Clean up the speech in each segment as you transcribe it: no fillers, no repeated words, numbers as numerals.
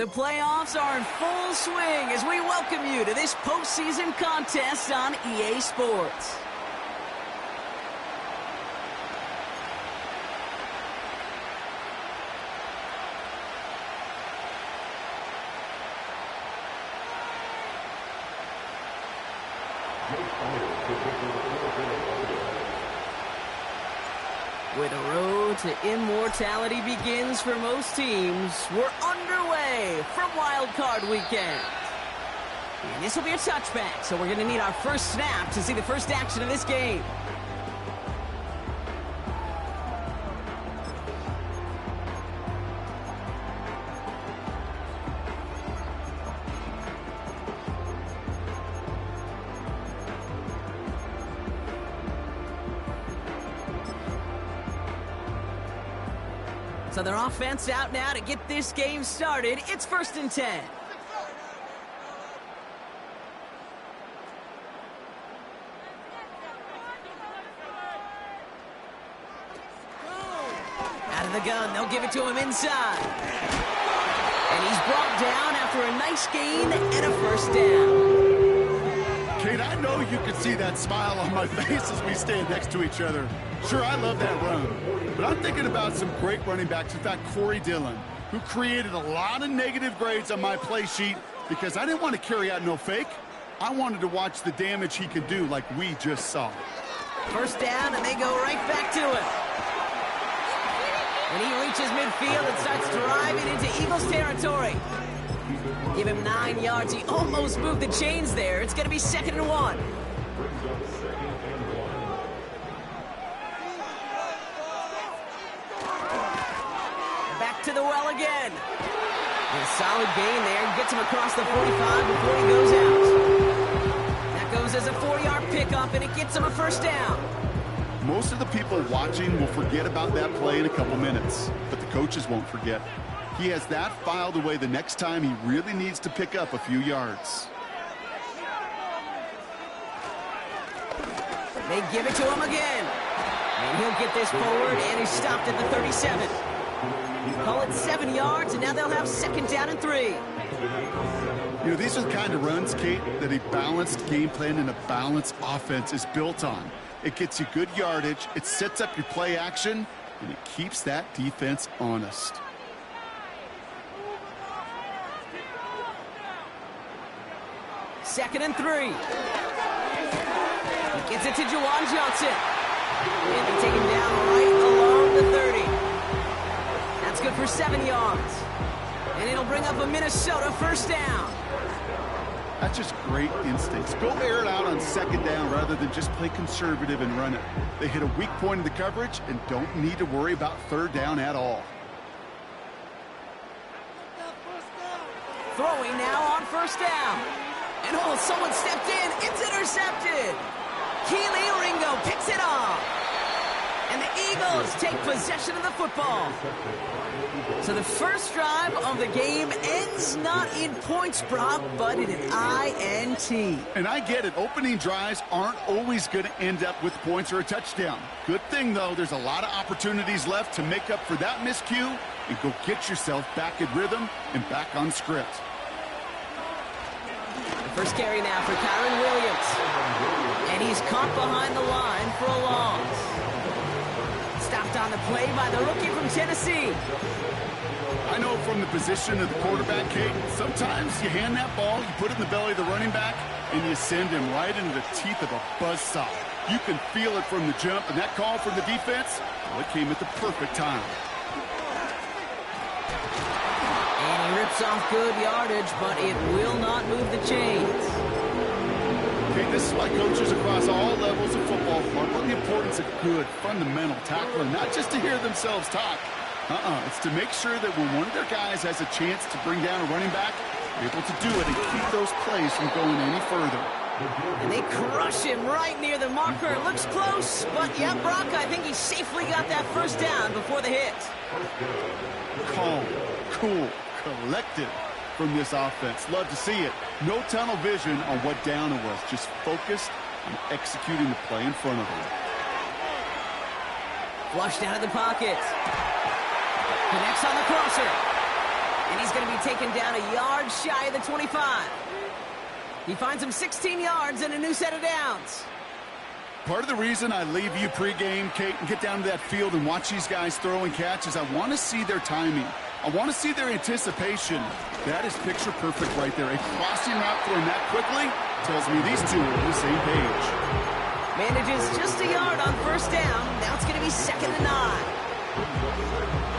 The playoffs are in full swing as we welcome you to this postseason contest on EA Sports. Where the road to immortality begins for most teams, we're underway from Wildcard Weekend. And this will be a touchback, so we're going to need our first snap to see the first action of this game. So their offense out now to get this game started. It's 1st and 10. Out of the gun, they'll give it to him inside. And he's brought down after a nice gain and a first down. Kate, I know you can see that smile on my face as we stand next to each other. Sure, I love that run, but I'm thinking about some great running backs. In fact, Corey Dillon, who created a lot of negative grades on my play sheet because I didn't want to carry out no fake. I wanted to watch the damage he could do like we just saw. First down, and they go right back to him. When he reaches midfield and starts driving into Eagles territory. Give him 9 yards. He almost moved the chains there. It's going to be 2nd and 1. Back to the well again. And a solid gain there. Gets him across the 45 before he goes out. That goes as a 4-yard pickup, and it gets him a first down. Most of the people watching will forget about that play in a couple minutes, but the coaches won't forget. He has that filed away the next time he really needs to pick up a few yards. They give it to him again. And he'll get this forward, and he's stopped at the 37. Call it 7 yards, and now they'll have 2nd down and 3. You know, these are the kind of runs, Kate, that a balanced game plan and a balanced offense is built on. It gets you good yardage, it sets up your play action, and it keeps that defense honest. Second and 3. He gets it to Juwan Johnson. And they take him down right along the 30. That's good for 7 yards. And it'll bring up a Minnesota first down. That's just great instincts. Go air it out on 2nd down rather than just play conservative and run it. They hit a weak point in the coverage and don't need to worry about 3rd down at all. Throwing now on first down. And oh, someone stepped in. It's intercepted. Keely Ringo picks it off. And the Eagles take possession of the football. So the first drive of the game ends not in points, Brock, but in an INT. And I get it. Opening drives aren't always going to end up with points or a touchdown. Good thing, though, there's a lot of opportunities left to make up for that miscue and go get yourself back in rhythm and back on script. First carry now for Kyron Williams. And he's caught behind the line for a loss. Stopped on the play by the rookie from Tennessee. I know from the position of the quarterback, Kate, sometimes you hand that ball, you put it in the belly of the running back, and you send him right into the teeth of a buzzsaw. You can feel it from the jump, and that call from the defense, well, it came at the perfect time. And he rips off good yardage, but it will not move the chains. Okay, this is why coaches across all levels of football harp on the importance of good, fundamental tackling, not just to hear themselves talk. It's to make sure that when one of their guys has a chance to bring down a running back, they're able to do it and keep those plays from going any further. And they crush him right near the marker. Looks close, but yeah, Brock, I think he safely got that first down before the hit. Calm, cool, collected from this offense. Love to see it. No tunnel vision on what down it was. Just focused on executing the play in front of them. Flushed out of the pocket. Connects on the crosser. And he's going to be taken down a yard shy of the 25. He finds him 16 yards and a new set of downs. Part of the reason I leave you pregame, Kate, and get down to that field and watch these guys throw and catch is I want to see their timing. I want to see their anticipation. That is picture perfect right there. A crossing route thrown that quickly, Tells me these two are on the same page. Manages just a yard on first down. Now it's going to be 2nd and 9.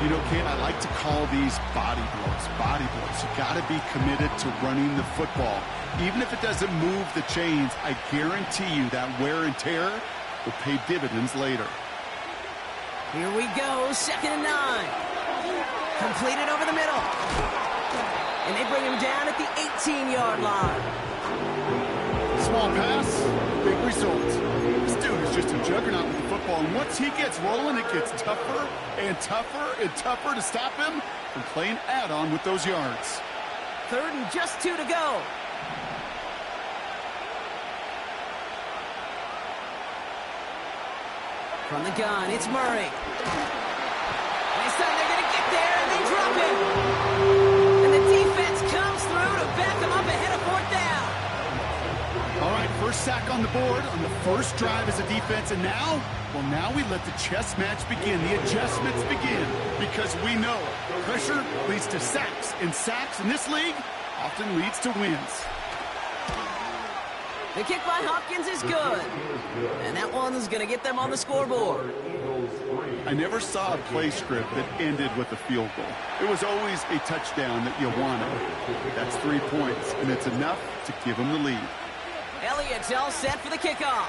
You know, Kate, I like to call these body blows. Body blows. You got to be committed to running the football. Even if it doesn't move the chains, I guarantee you that wear and tear will pay dividends later. Here we go, 2nd and 9. Completed over the middle. And they bring him down at the 18-yard line. Small pass, big result. This dude is just a juggernaut with the football, and once he gets rolling, it gets tougher and tougher and tougher to stop him from playing add-on with those yards. 3rd and just 2 to go. From the gun, it's Murray. And this time they're going to get there, and they drop him. And the defense comes through to back them up ahead of 4th down. All right, first sack on the board on the first drive as a defense, and now, well, now we let the chess match begin, the adjustments begin, because we know pressure leads to sacks, and sacks in this league often leads to wins. The kick by Hopkins is good, and that one's going to get them on the scoreboard. I never saw a play script that ended with a field goal. It was always a touchdown that you wanted. That's 3 points, and it's enough to give them the lead. Elliott's all set for the kickoff.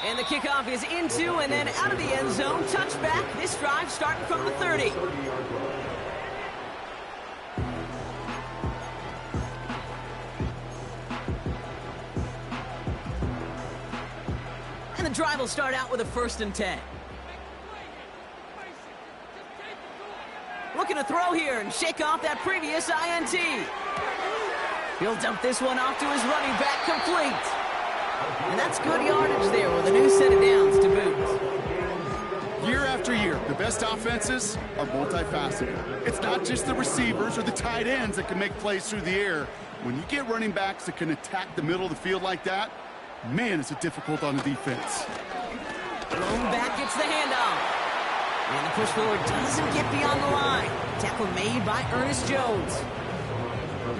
And the kickoff is into and then out of the end zone. Touchback. This drive starting from the 30. And the drive will start out with a 1st and 10. Looking to throw here and shake off that previous INT. He'll dump this one off to his running back, complete. And that's good yardage there with a new set of downs to boot. Year after year, the best offenses are multifaceted. It's not just the receivers or the tight ends that can make plays through the air. When you get running backs that can attack the middle of the field like that, man, is it difficult on the defense. Blown back gets the handoff. And the push forward doesn't get beyond the line. Tackle made by Ernest Jones.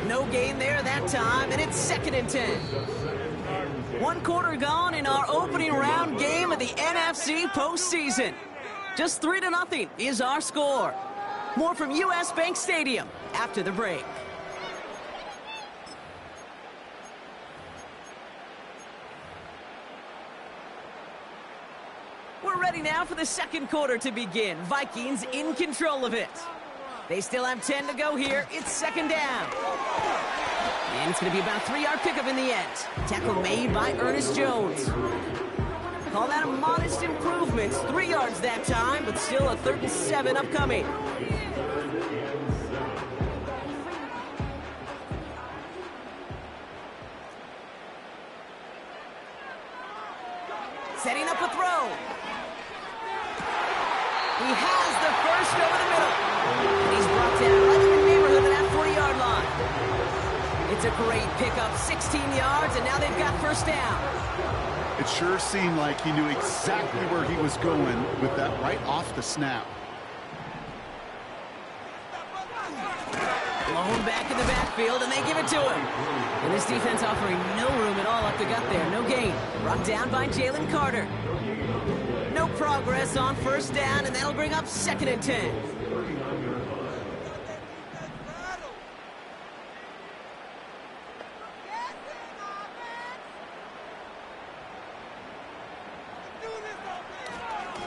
No gain there that time, and it's 2nd and 10. 1 quarter gone in our opening round game of the NFC postseason. Just 3-0 is our score. More from US Bank Stadium after the break. We're ready now for the 2nd quarter to begin. Vikings in control of it. They still have 10 to go here. It's 2nd down. And it's going to be about a 3-yard pickup in the end. Tackle made by Ernest Jones. Call that a modest improvement. 3 yards that time, but still a 3rd and 7 upcoming. Setting up a throw. He has the first over the middle. And he's brought down right in the neighborhood of that 40-yard line. It's a great pickup, 16 yards, and now they've got 1st down. It sure seemed like he knew exactly where he was going with that right off the snap. Blown back in the backfield, and they give it to him. And this defense offering no room at all up the gut there. No gain. Brought down by Jalen Carter. No progress on 1st down, and that'll bring up 2nd and 10.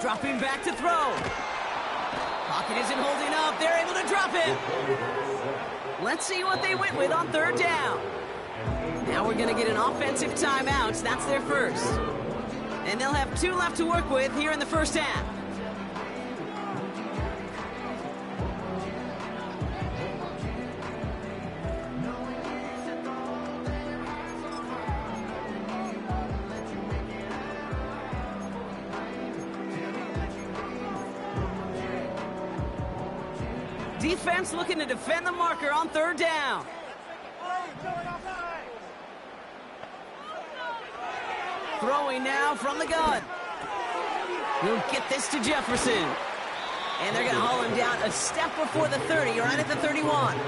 Dropping back to throw. Pocket isn't holding up. They're able to drop it. Let's see what they went with on 3rd down. Now we're going to get an offensive timeout. That's their first. And they'll have 2 left to work with here in the 1st half. Defense looking to defend the marker on 3rd down. Throwing now from the gun. He'll get this to Jefferson. And they're going to haul him down a step before the 30, right at the 31.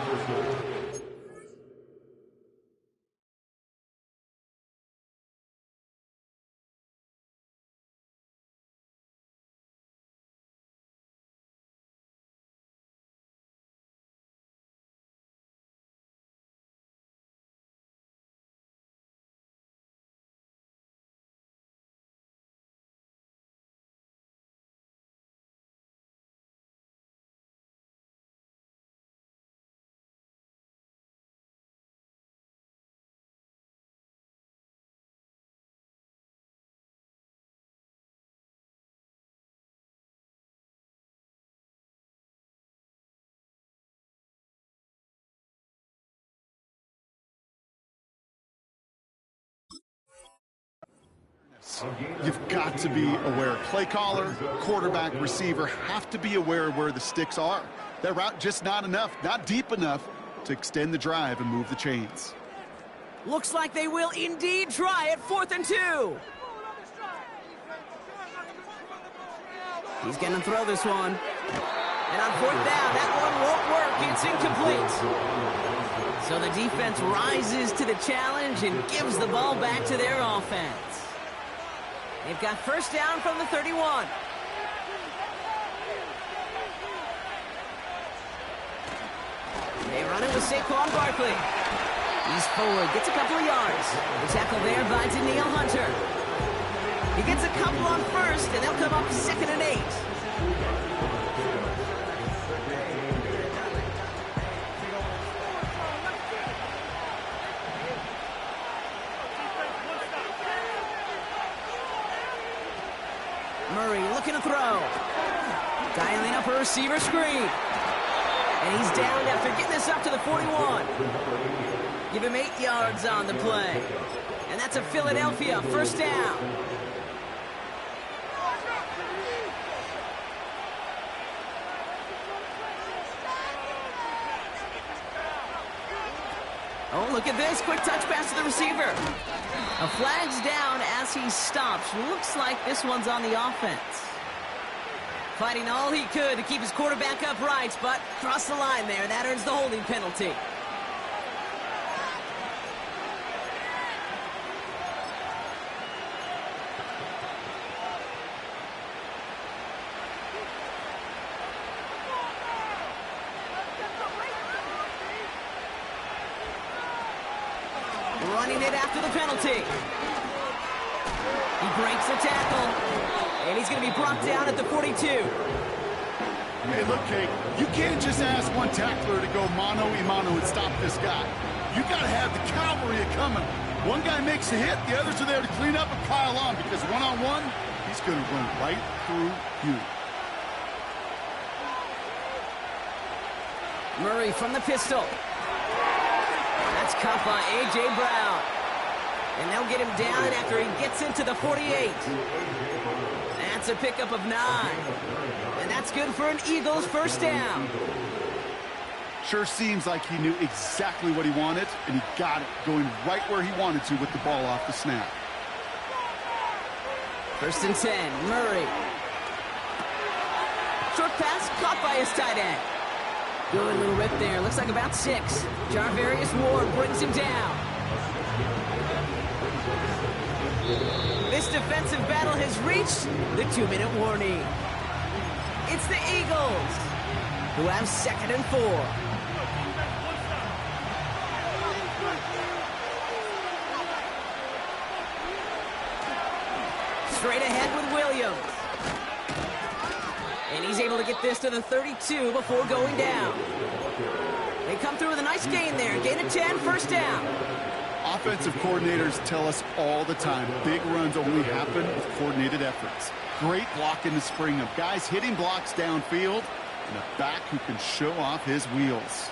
defense. You've got to be aware. Play caller, quarterback, receiver have to be aware of where the sticks are. That route just not enough, not deep enough to extend the drive and move the chains. Looks like they will indeed try it. 4th and 2. He's going to throw this one. And on 4th down, that one won't work. It's incomplete. So the defense rises to the challenge and gives the ball back to their offense. They've got 1st down from the 31. They run it with Saquon Barkley. He's forward, gets a couple of yards. The tackle there by Danielle Hunter. He gets a couple on 1st, and they'll come up 2nd and 8. Murray looking to throw. Dialing up a receiver screen. And he's down after getting this up to the 41. Give him 8 yards on the play. And that's a Philadelphia 1st down. Oh, look at this. Quick touch pass to the receiver. A flag's down as he stops. Looks like this one's on the offense. Fighting all he could to keep his quarterback upright, but crossed the line there. That earns the holding penalty. Running it after the penalty. He breaks the tackle. And he's going to be brought down at the 42. Hey, look, Kate, you can't just ask one tackler to go mano-a-mano and stop this guy. You got to have the cavalry coming. One guy makes a hit, the others are there to clean up and pile on, because one-on-one, he's going to run right through you. Murray from the pistol. That's caught by A.J. Brown. And they'll get him down after he gets into the 48. That's a pickup of 9. And that's good for an Eagles 1st down. Sure seems like he knew exactly what he wanted, and he got it, going right where he wanted to with the ball off the snap. 1st and 10, Murray. Short pass caught by his tight end. Good little rip there. Looks like about 6. Jarvarius Ward brings him down. This defensive battle has reached the 2-minute warning. It's the Eagles, who have 2nd and 4. Straight ahead with Williams. And he's able to get this to the 32 before going down. They come through with a nice gain there. Gain of 10, 1st down. Offensive coordinators tell us all the time, big runs only happen with coordinated efforts. Great block in the spring of guys hitting blocks downfield and a back who can show off his wheels.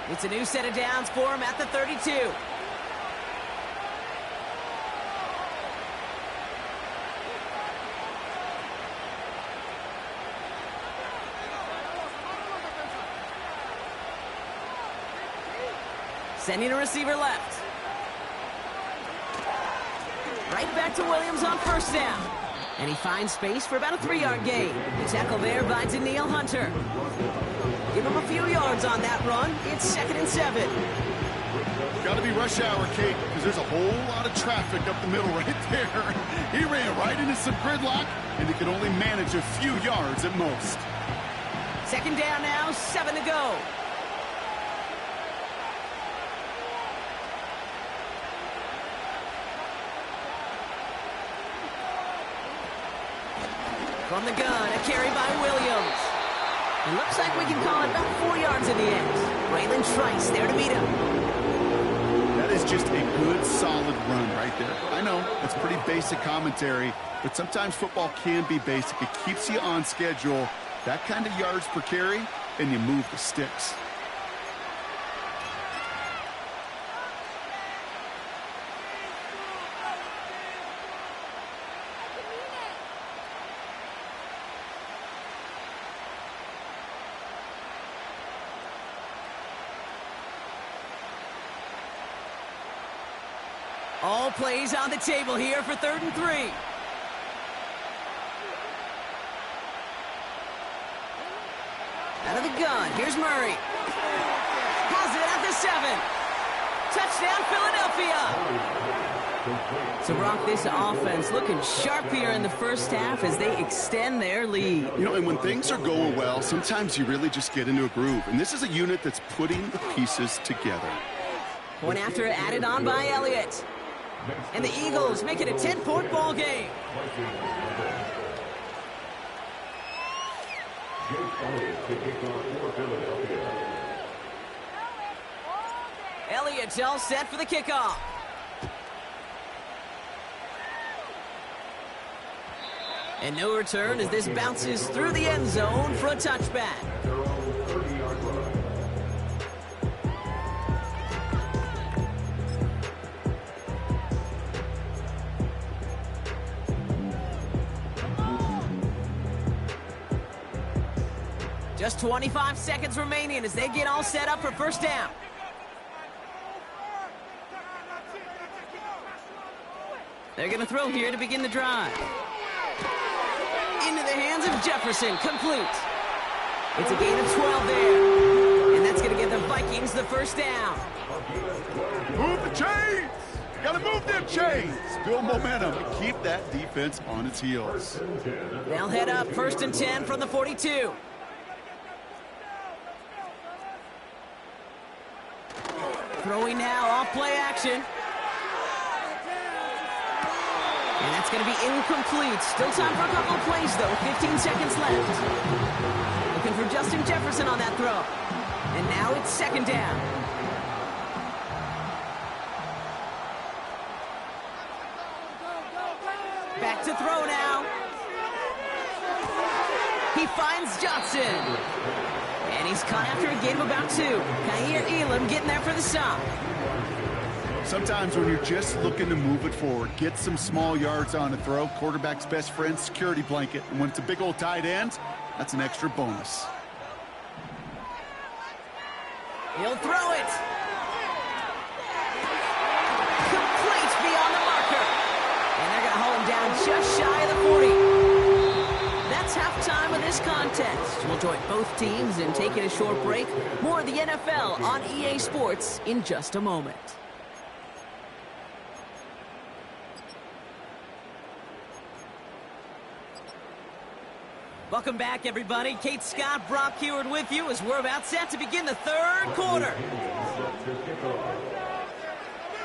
It's a new set of downs for him at the 32. Sending a receiver left. Right back to Williams on 1st down. And he finds space for about a 3-yard gain. The tackle there by Danielle Hunter. Give him a few yards on that run. It's 2nd and 7. Got to be rush hour, Kate, because there's a whole lot of traffic up the middle right there. He ran right into some gridlock, and he could only manage a few yards at most. 2nd down now, 7 to go. From the gun, a carry by Williams. It looks like we can call it about 4 yards in the end. Braylon Trice there to meet him. That is just a good, solid run right there. I know, it's pretty basic commentary, but sometimes football can be basic. It keeps you on schedule, that kind of yards per carry, and you move the sticks. All plays on the table here for 3rd and 3. Out of the gun, here's Murray. Has it at the 7. Touchdown, Philadelphia. So, Brock, this offense looking sharp here in the first half as they extend their lead. You know, and when things are going well, sometimes you really just get into a groove. And this is a unit that's putting the pieces together. Point after added on by Elliott. And the Eagles make it a 10-point ball game. Elliott's all set for the kickoff. And no return as this bounces through the end zone for a touchback. Just 25 seconds remaining as they get all set up for first down. They're going to throw here to begin the drive. Into the hands of Jefferson, complete. It's a gain of 12 there. And that's going to get the Vikings the first down. Move the chains! Got to move them chains! Build momentum and keep that defense on its heels. They'll head up 1st and 10 from the 42. Throwing now, off play action. And that's going to be incomplete. Still time for a couple of plays, though. 15 seconds left. Looking for Justin Jefferson on that throw. And now it's 2nd down. Back to throw now. He finds Johnson. And he's caught after a gain of about 2. Kaiir Elam getting there for the stop. Sometimes when you're just looking to move it forward, get some small yards on a throw, quarterback's best friend, security blanket. And when it's a big old tight end, that's an extra bonus. He'll throw it. Complete beyond the marker. And they're going to hold him down just shy of the 40. That's halftime of this contest. We'll join both teams in taking a short break. More of the NFL on EA Sports in just a moment. Welcome back, everybody. Kate Scott, Brock Heward with you as we're about set to begin the 3rd quarter.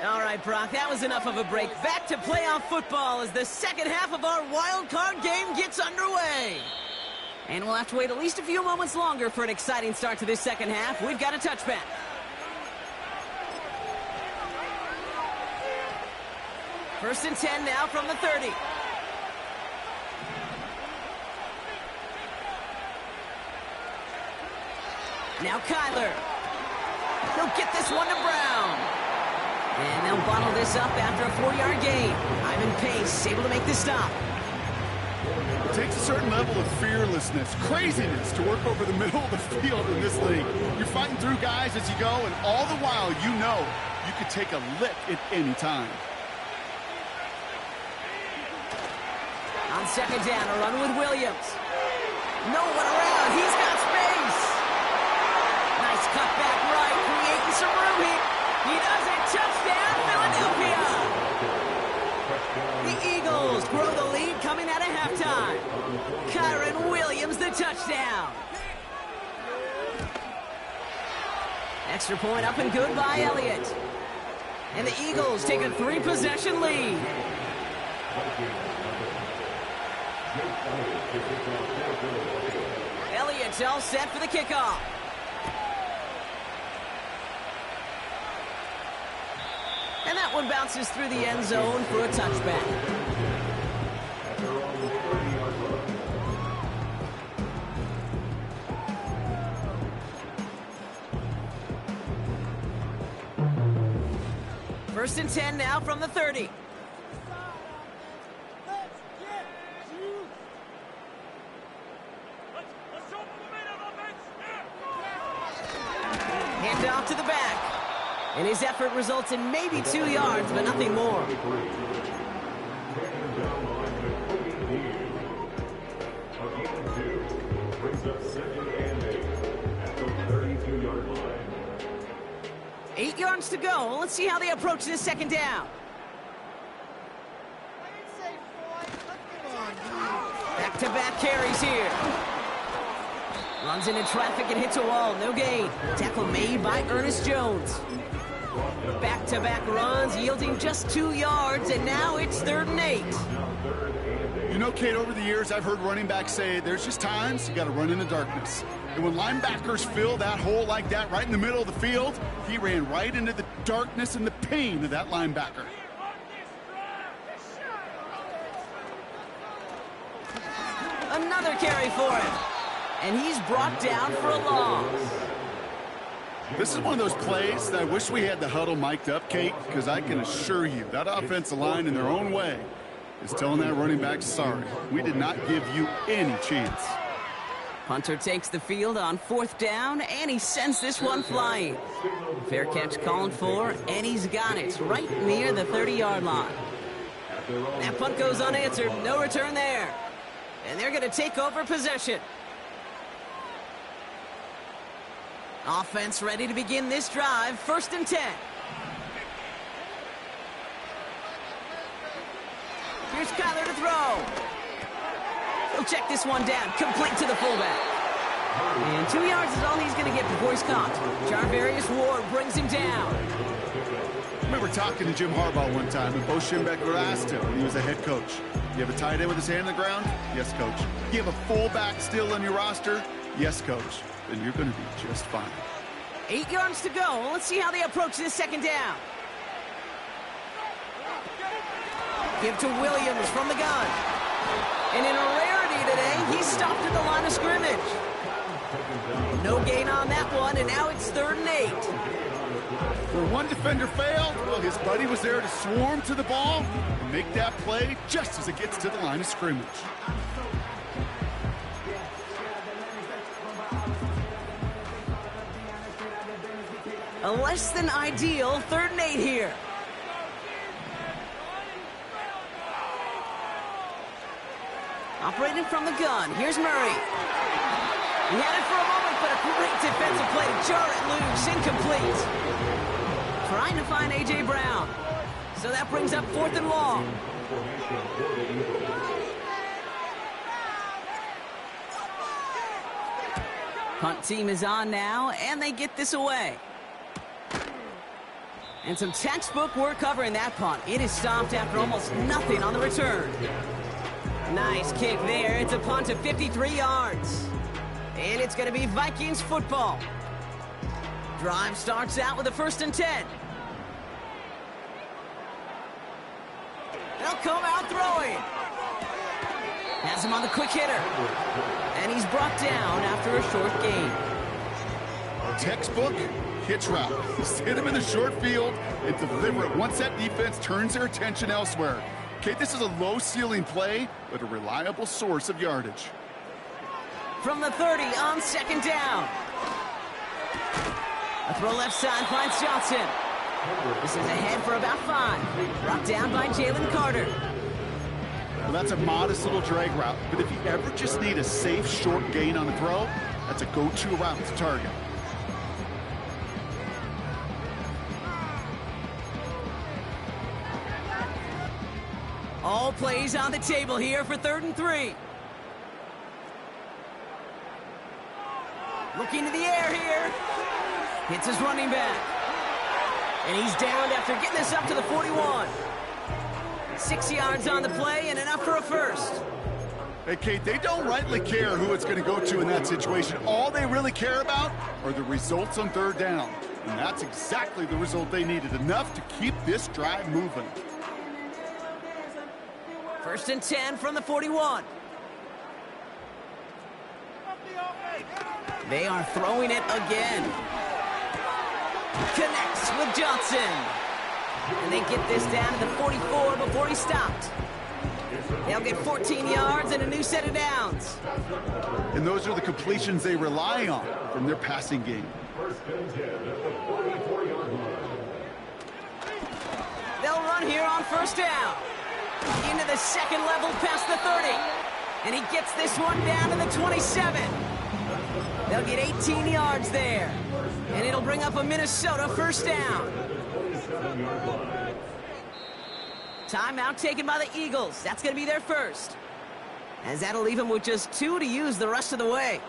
All right, Brock, that was enough of a break. Back to playoff football as the second half of our wild card game gets underway. And we'll have to wait at least a few moments longer for an exciting start to this second half. We've got a touchback. First and 10 now from the 30. Now Kyler. He'll get this one to Brown. And they'll bottle this up after a 4-yard gain. Ivan Pace able to make the stop. It takes a certain level of fearlessness, craziness to work over the middle of the field in this league. You're fighting through guys as you go, and all the while you know you could take a lick at any time. On 2nd down, a run with Williams. No one around. He's got space. Nice cut back right, creating some room here. He does it. Touchdown, Philadelphia. The Eagles grow the lead coming out of halftime. Kyron Williams, the touchdown. Extra point up and good by Elliott. And the Eagles take a 3-possession lead. Elliott's all set for the kickoff. And that one bounces through the end zone for a touchback. First and 10 now from the 30. Hand off to the back. And his effort results in maybe 2 yards, but nothing more. Eight yards to go. Let's see how they approach this second down. Back-to-back carries here. Runs into traffic and hits a wall. No gain. Tackle made by Ernest Jones. Back-to-back runs, yielding just 2 yards, and now it's 3rd and 8. You know, Kate, over the years, I've heard running backs say there's just times you got to run in the darkness. And when linebackers fill that hole like that right in the middle of the field, he ran right into the darkness and the pain of that linebacker. Another carry for him. And he's brought down for a loss. This is one of those plays that I wish we had the huddle mic'd up, Kate, because I can assure you that offensive line in their own way is telling that running back, sorry, we did not give you any chance. Punter takes the field on 4th down, and he sends this one flying. Fair catch called for, and he's got it right near the 30-yard line. That punt goes unanswered, no return there. And they're going to take over possession. Offense ready to begin this drive, 1st and 10. Here's Kyler to throw. He'll check this one down, complete to the fullback. And 2 yards is all he's going to get before he's caught. Jarvarius Ward brings him down. I remember talking to Jim Harbaugh one time, and Bo Schembechler asked him when he was a head coach, you have a tight end with his hand on the ground? Yes, coach. You have a fullback still on your roster? Yes, coach. Then you're going to be just fine. 8 yards to go. Let's see how they approach this second down. Give to Williams from the gun. And in a rarity today, he's stopped at the line of scrimmage. No gain on that one, and now it's 3rd and 8. Where one defender failed, well, his buddy was there to swarm to the ball and make that play just as it gets to the line of scrimmage. A less than ideal 3rd and 8 here. Operating from the gun, here's Murray. He had it for a moment, but a great defensive play to jar it loose, incomplete. Trying to find A.J. Brown. So that brings up 4th and long. Punt team is on now, and they get this away. And some textbook work covering that punt. It is stopped after almost nothing on the return. Nice kick there. It's a punt of 53 yards. And it's going to be Vikings football. Drive starts out with a 1st and 10. They'll come out throwing. Has him on the quick hitter. And he's brought down after a short gain. Textbook hitch route. Just hit him in the short field and deliver it once that defense turns their attention elsewhere. Okay, this is a low-ceiling play, but a reliable source of yardage. From the 30 on 2nd down. A throw left side finds Johnson. This is ahead for about 5. Brought down by Jalen Carter. Well, that's a modest little drag route, but if you ever just need a safe, short gain on the throw, that's a go-to route to target. All plays on the table here for 3rd and 3. Looking to the air here. Hits his running back. And he's downed after getting this up to the 41. 6 yards on the play and enough for a 1st. Hey, Kate, they don't rightly care who it's going to go to in that situation. All they really care about are the results on 3rd down. And that's exactly the result they needed, enough to keep this drive moving. 1st and 10 from the 41. They are throwing it again. Connects with Johnson. And they get this down to the 44 before he stopped. They'll get 14 yards and a new set of downs. And those are the completions they rely on from their passing game. run here on first down. Into the second level past the 30. And he gets this one down to the 27. They'll get 18 yards there. And it'll bring up a Minnesota first down. Timeout taken by the Eagles. That's going to be their first. As that'll leave them with just 2 to use the rest of the way.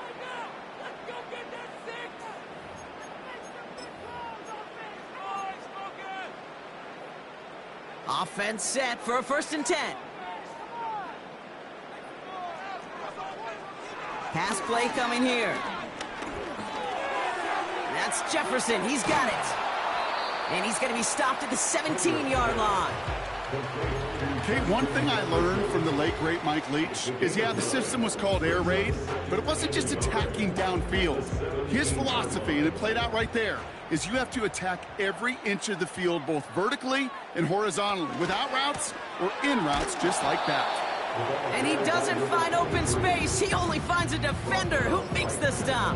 Offense set for a 1st and 10. Pass play coming here. That's Jefferson. He's got it. And he's going to be stopped at the 17-yard line. Okay, one thing I learned from the late, great Mike Leach is, yeah, the system was called air raid, but it wasn't just attacking downfield. His philosophy, and it played out right there, is you have to attack every inch of the field, both vertically and horizontally, without routes or in routes, just like that. And he doesn't find open space. He only finds a defender who makes the stop.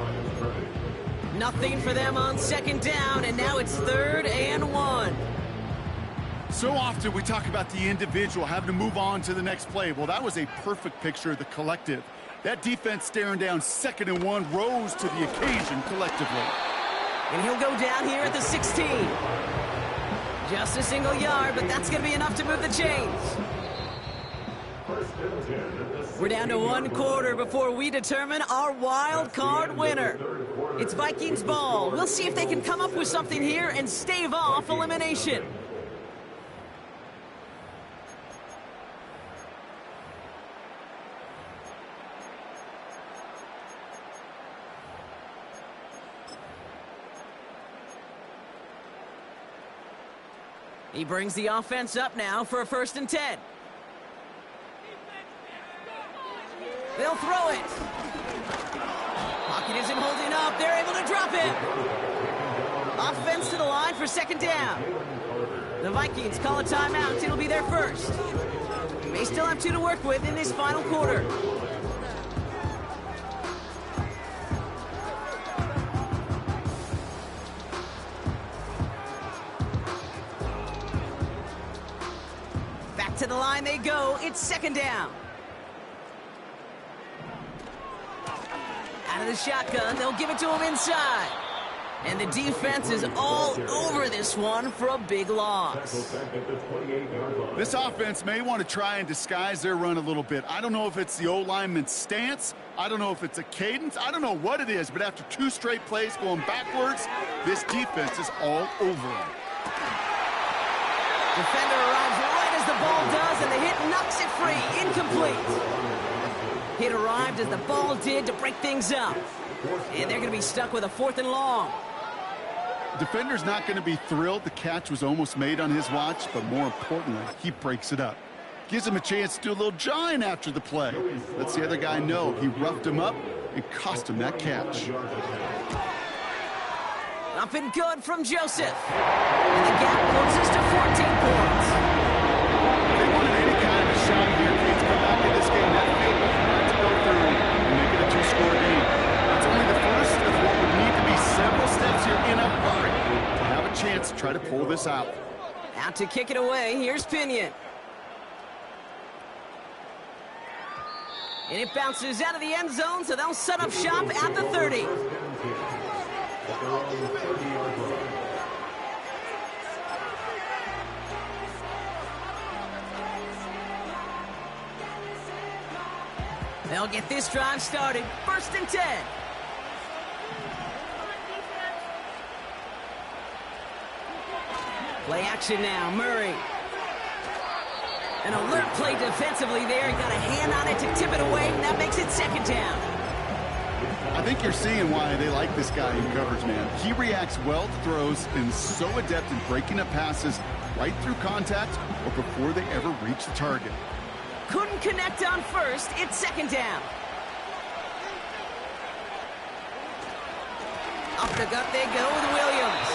Nothing for them on 2nd down, and now it's 3rd and 1. So often we talk about the individual having to move on to the next play. Well, that was a perfect picture of the collective. That defense staring down 2nd and 1 rose to the occasion collectively. And he'll go down here at the 16. Just a single yard, but that's going to be enough to move the chains. We're down to 1 quarter before we determine our wild card winner. It's Vikings ball. We'll see if they can come up with something here and stave off elimination. He brings the offense up now for a 1st and 10. They'll throw it. Pocket isn't holding up. They're able to drop it. Offense to the line for 2nd down. The Vikings call a timeout. It'll be their first. They still have 2 to work with in this final quarter. Back to the line they go. It's 2nd down. Out of the shotgun, they'll give it to him inside. And the defense is all over this one for a big loss. This offense may want to try and disguise their run a little bit. I don't know if it's the O-lineman's stance. I don't know if it's a cadence. I don't know what it is, but after 2 straight plays going backwards, this defense is all over them. Defender arrives right as the ball does, and the hit knocks it free. Incomplete. Hit arrived as the ball did to break things up. And they're going to be stuck with a 4th and long. Defender's not going to be thrilled the catch was almost made on his watch, but more importantly, he breaks it up. Gives him a chance to do a little jawing after the play. Lets the other guy know he roughed him up and cost him that catch. Up and good from Joseph. And the gap closes to 14 points. They wanted any kind of a shot here, kids, come back in this game. That field was not to go through and make it a 2-score game. It's only the first of what would need to be several steps here in a hurry to have a chance to try to pull this out. Out to kick it away, here's Pinion. And it bounces out of the end zone, so they'll set up shop at the 30. They'll get this drive started. 1st and 10. Play action now, Murray. An alert play defensively there. He got a hand on it to tip it away, and that makes it 2nd down. I think you're seeing why they like this guy in coverage, man. He reacts well to throws and is so adept in breaking up passes right through contact or before they ever reach the target. Couldn't connect on 1st. It's 2nd down. Up the gut they go with Williams.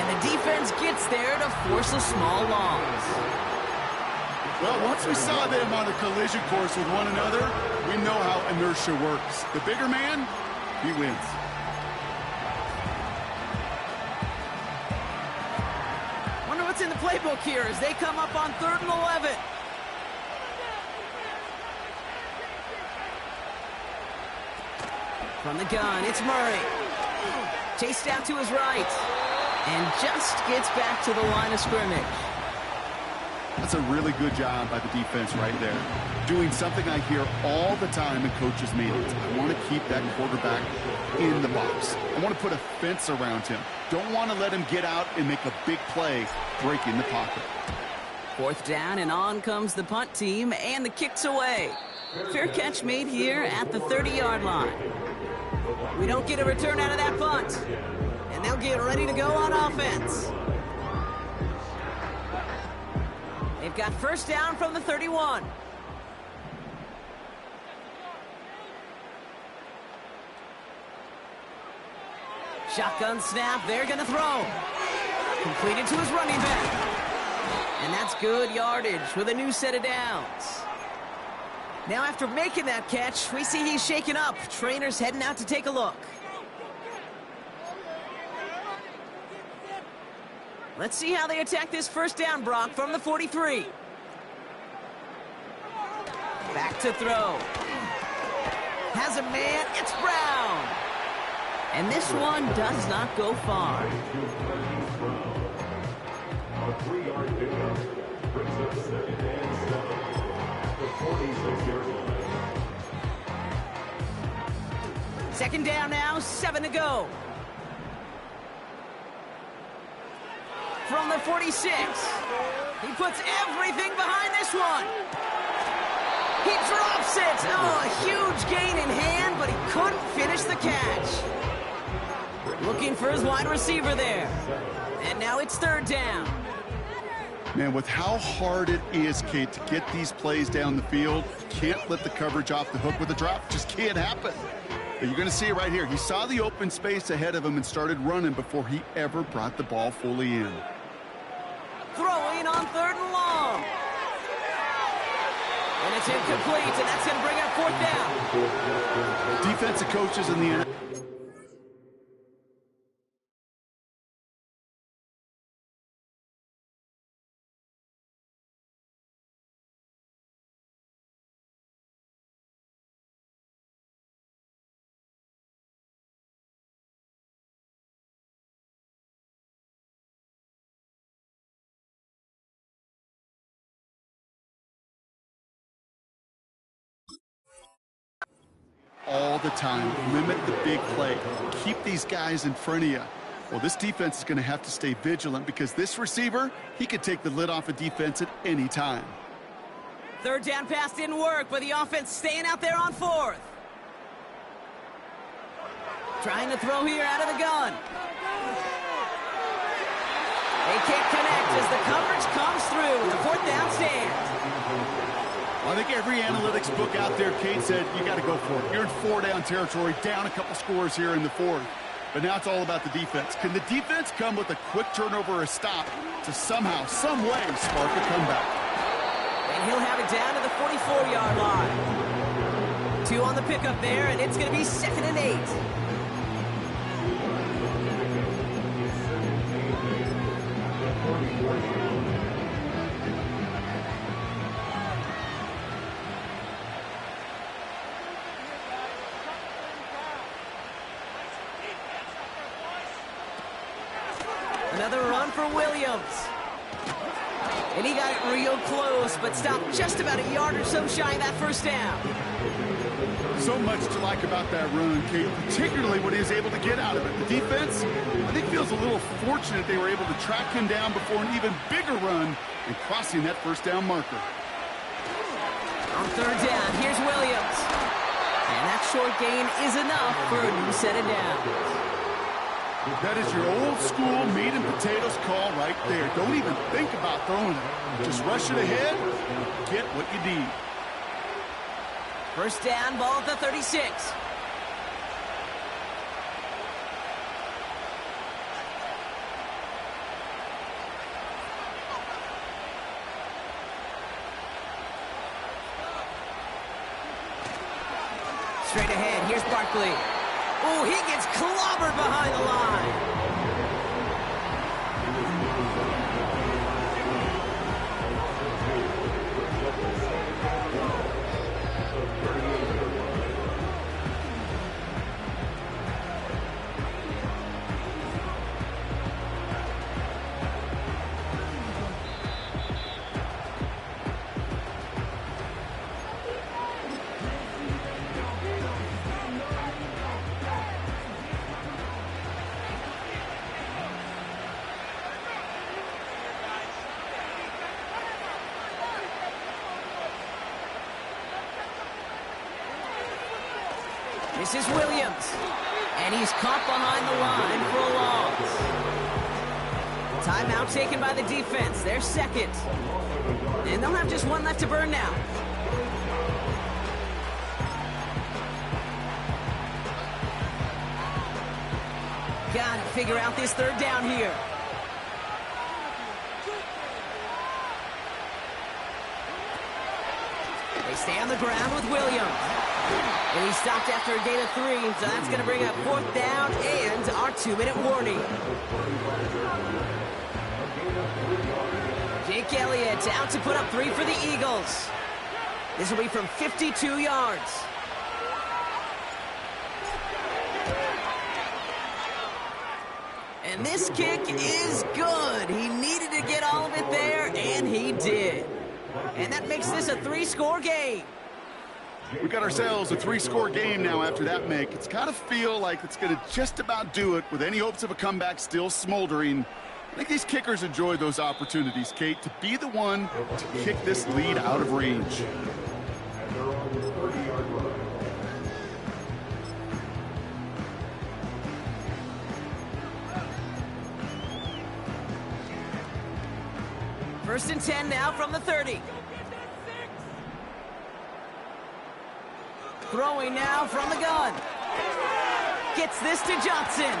And the defense gets there to force a small loss. Well, once we saw them on a collision course with one another, we know how inertia works. The bigger man, he wins. Wonder what's in the play playbook here as they come up on 3rd and 11. From the gun, it's Murray. Chased out to his right. And just gets back to the line of scrimmage. That's a really good job by the defense right there. Doing something I hear all the time in coaches' meetings. I want to keep that quarterback in the box. I want to put a fence around him. Don't want to let him get out and make a big play, breaking the pocket. 4th down, and on comes the punt team, and the kick's away. Fair catch made here at the 30-yard line. We don't get a return out of that punt, and they'll get ready to go on offense. They've got 1st down from the 31. Shotgun snap, they're going to throw. Completed to his running back. And that's good yardage with a new set of downs. Now after making that catch, we see he's shaken up. Trainer's heading out to take a look. Let's see how they attack this 1st down, Brock, from the 43. Back to throw. Has a man, it's Brown. And this one does not go far. A 3-yard pickup brings up 2nd and 7. The 46-yard line. 2nd down now, 7 to go. From the 46, he puts everything behind this one. He drops it. Oh, a huge gain in hand, but he couldn't finish the catch. Looking for his wide receiver there. And now it's 3rd down. Man, with how hard it is, Kate, to get these plays down the field, can't let the coverage off the hook with a drop. Just can't happen. But you're going to see it right here. He saw the open space ahead of him and started running before he ever brought the ball fully in. Throwing on 3rd and long. And it's incomplete, and that's going to bring up 4th down. Defensive coaches in the NFL. All the time, limit the big play, keep these guys in front of you. Well, this defense is going to have to stay vigilant because this receiver, he could take the lid off a defense at any time. 3rd down pass didn't work, but the offense staying out there on 4th. Trying to throw here out of the gun. They can't connect as the coverage comes through. The 4th down stand. I think every analytics book out there, Kate, said you got to go for it. You're in 4-down territory, down a couple scores here in the 4th. But now it's all about the defense. Can the defense come with a quick turnover or a stop to somehow, some way, spark a comeback? And he'll have it down to the 44-yard line. 2 on the pickup there, and it's going to be 2nd and 8. Another run for Williams. And he got it real close, but stopped just about a yard or so shy of that 1st down. So much to like about that run, Kate, particularly when he was able to get out of it. The defense, I think, feels a little fortunate they were able to track him down before an even bigger run and crossing that 1st down marker. On 3rd down, here's Williams. And that short gain is enough for a new set of downs. That is your old school meat and potatoes call right there. Don't even think about throwing it. Just rush it ahead, get what you need. 1st down, ball at the 36. Straight ahead, here's Barkley. Oh, he gets clobbered behind the line. This is Williams. And he's caught behind the line for a loss. Timeout taken by the defense. They're second. And they'll have just one left to burn now. Gotta figure out this third down here. They stay on the ground with Williams. And he stopped after a gain of 3, so that's going to bring up fourth down and our 2-minute warning. Jake Elliott out to put up 3 for the Eagles. This will be from 52 yards. And this kick is good. He needed to get all of it there, and he did. And that makes this a 3-score game. We got ourselves a 3-score game now after that make. It's got to feel like it's going to just about do it with any hopes of a comeback still smoldering. I think these kickers enjoy those opportunities, Kate, to be the one to kick this lead out of range. First and 10 now from the 30. Throwing now from the gun. Gets this to Johnson.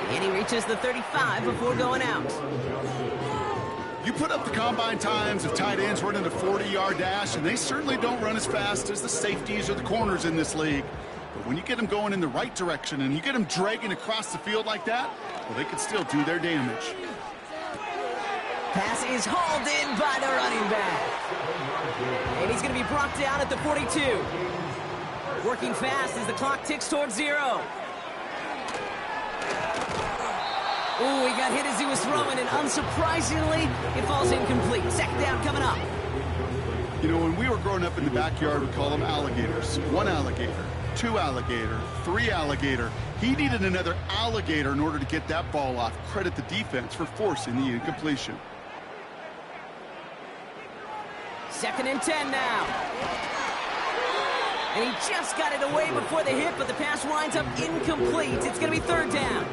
And he reaches the 35 before going out. You put up the combine times of tight ends running a 40-yard dash, and they certainly don't run as fast as the safeties or the corners in this league. But when you get them going in the right direction and you get them dragging across the field like that, well, they can still do their damage. Pass is hauled in by the running back. And he's going to be brought down at the 42. Working fast as the clock ticks towards 0. Ooh, he got hit as he was throwing, and unsurprisingly, it falls incomplete. Second down coming up. You know, when we were growing up in the backyard, we call them alligators. 1 alligator, 2 alligator, 3 alligator. He needed another alligator in order to get that ball off. Credit the defense for forcing the incompletion. Second and 10 now. And he just got it away before the hit, but the pass winds up incomplete. It's going to be third down.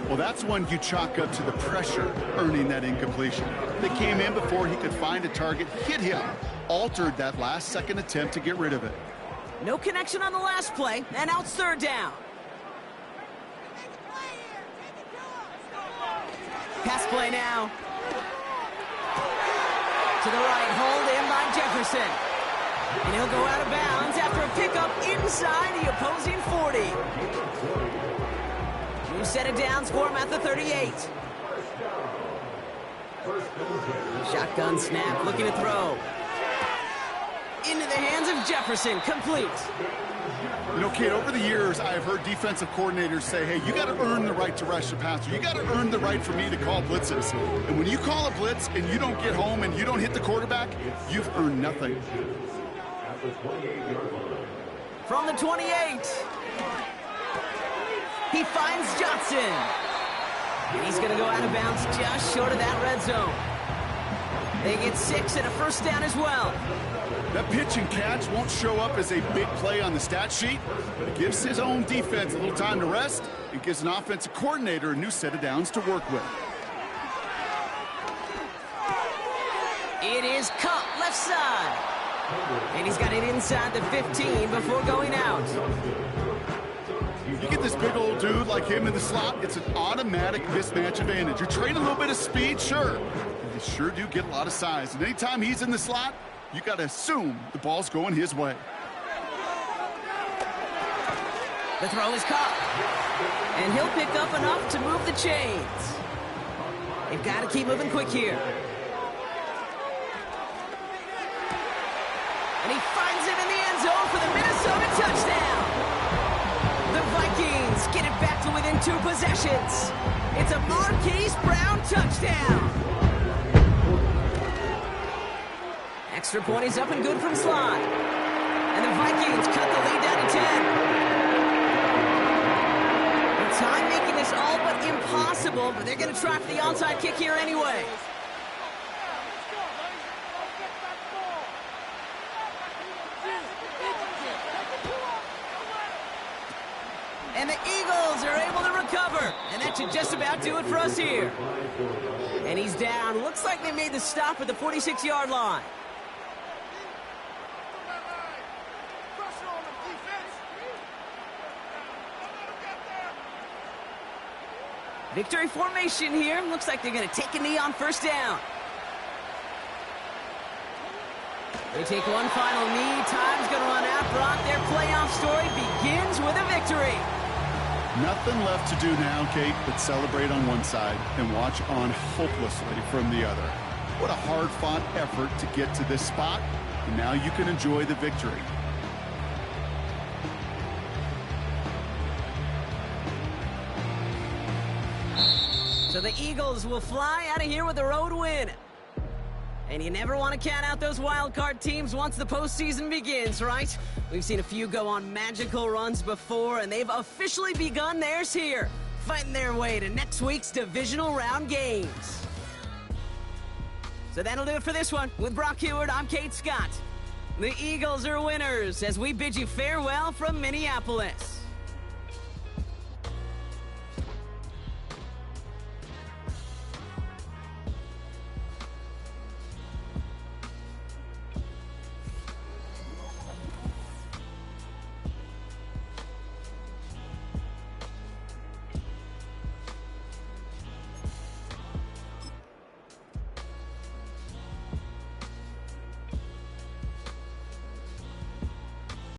Well, that's one you chalk up to the pressure earning that incompletion. They came in before he could find a target, hit him, altered that last-second attempt to get rid of it. No connection on the last play, and now it's third down. Pass play now. To the right, hold in by Jefferson. And he'll go out of bounds after a pickup inside the opposing 40. New set of downs for him at the 38. Shotgun snap, looking to throw. Into the hands of Jefferson, complete. You know, Kate, over the years, I've heard defensive coordinators say, hey, you got to earn the right to rush the passer. You got to earn the right for me to call blitzes. And when you call a blitz and you don't get home and you don't hit the quarterback, you've earned nothing. From the 28. He finds Johnson. And he's going to go out of bounds just short of that red zone. They get 6 and a first down as well. That pitch and catch won't show up as a big play on the stat sheet, but it gives his own defense a little time to rest. It gives an offensive coordinator a new set of downs to work with. It is Cup left side. And he's got it inside the 15 before going out. You get this big old dude like him in the slot, it's an automatic mismatch advantage. You're trading a little bit of speed, sure. But you sure do get a lot of size. And anytime he's in the slot, you got to assume the ball's going his way. The throw is caught. And he'll pick up enough to move the chains. They've got to keep moving quick here. And he finds it in the end zone for the Minnesota touchdown. The Vikings get it back to within 2 possessions. It's a Marquise Brown touchdown. Extra point is up and good from Slot. And the Vikings cut the lead down to 10. The time making this all but impossible, but they're going to try for the onside kick here anyway. And the Eagles are able to recover. And that should just about do it for us here. And he's down. Looks like they made the stop at the 46-yard line. Victory formation here. Looks like they're going to take a knee on first down. They take one final knee. Time's going to run out. Brock, their playoff story begins with a victory. Nothing left to do now, Kate, but celebrate on one side and watch on hopelessly from the other. What a hard-fought effort to get to this spot, and now you can enjoy the victory. So the Eagles will fly out of here with a road win. And you never want to count out those wild card teams once the postseason begins, right? We've seen a few go on magical runs before, and they've officially begun theirs here, fighting their way to next week's divisional round games. So that'll do it for this one. With Brock Heward, I'm Kate Scott. The Eagles are winners as we bid you farewell from Minneapolis.